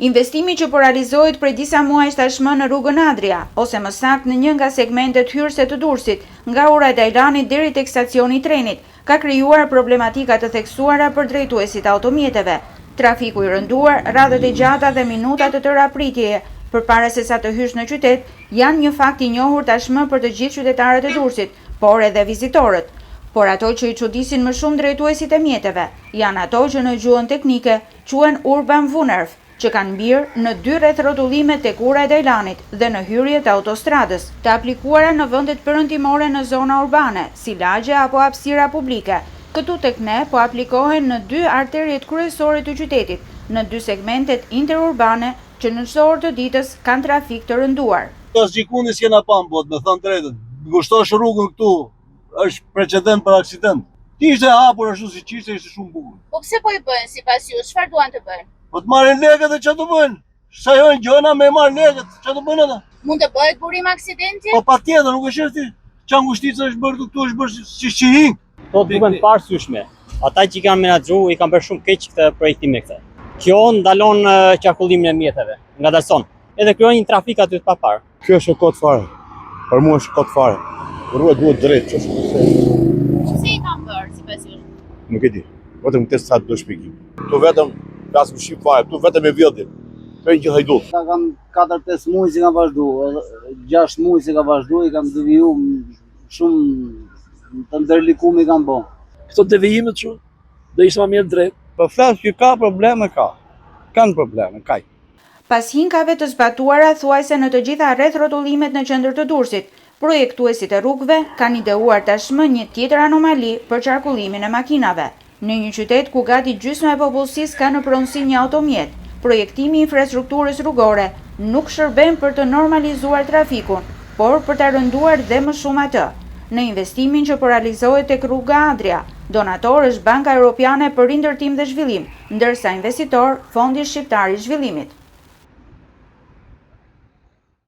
Investimi që po realizohet prej disa muajsh tashmë në rrugën Adria, ose më saktë në një nga segmentet hyrëse të Durrësit, nga ura e Dajlanit deri tek stacioni i trenit, ka krijuar problematika të theksuara për drejtuesit automjeteve. Trafiku i rënduar, radhët e gjata dhe minutat të tëra pritjeje përpara se sa të hysh në qytet, janë një fakt i njohur tashmë për të gjithë qytetarët e Durrësit, por edhe vizitorët. Por ato që i çudisin më shumë drejtuesit e mjeteve, janë ato që në gjuhën teknike quhen urban wunderf, që kanë mbirë në 2 rreth rrotullimet tek ura e Dajlanit dhe në hyrje të autostradës, të aplikuara në vendet perëndimore në zona urbane, si lagje apo hapësira publike. Këtu tek ne po aplikohen në 2 arterjet kryesore të qytetit, në 2 segmentet interurbane që në çdo orë të ditës kanë trafik të rënduar. As gjikundi s'kena pa në botë, me thënë drejtën. Ngushtosh rrugën këtu, është precedent për aksident. Ti ishte hapur ashtu si ishte shumë bukur. Po pse po i bëjnë sipas jush? Çfarë duan të bëjnë? Po të marrin lekët e çfarë të bëjnë? Sajojnë gjona me marr lekët, çfarë të bëjnë ata? Mund të bëhet burim aksidenti? Po patjetër, nuk e sheh ti. Çan ngushtica është bërë këtu, është bërë si qihin. To duken parësyeshme. Ata që kanë menaxhuar i kanë bërë shumë keq këtë projektim me këtë. Kjo ndalon qarkullimin e mjeteve, ngadalson. Edhe krijon një trafik aty të papar. Kjo është kot fare. Për mua është kot fare. Rrugë duhet drejt, ç'është. Si i kanë bërë sipas jush? Nuk e di. Vetëm këtë sa do shpjegim. Tu vetëm gas më shif fare, tu vetëm me vjedhje. Kjo një hajdut. Ata kanë 4-5 muaj që kanë vazhduar, 6 muaj që kanë vazhduar, i kanë deviju shumë të ndërlikuar i kanë bën. Këto devijimet që do ishte më mirë drejt. Po flas që ka probleme ka. Kanë probleme, kaj. Pas hinkave të zbatuara thuajse në të gjitha rreth rrotullimet në qendër të Durrësit, projektuesit e rrugëve kanë ideuar tashmë një tjetër anomali për qarkullimin e makinave. Në një qytet ku gati gjysma e popullsisë ka në pronësi një automjet, projektimi i infrastrukturës rrugore nuk shërben për të normalizuar trafikun, por për të rënduar dhe më shumë atë. Në investimin që po realizohet tek rruga Adria, donator është Banka Europiane për Rindërtim dhe Zhvillim, ndërsa investitor Fondi Shqiptar i Zhvillimit.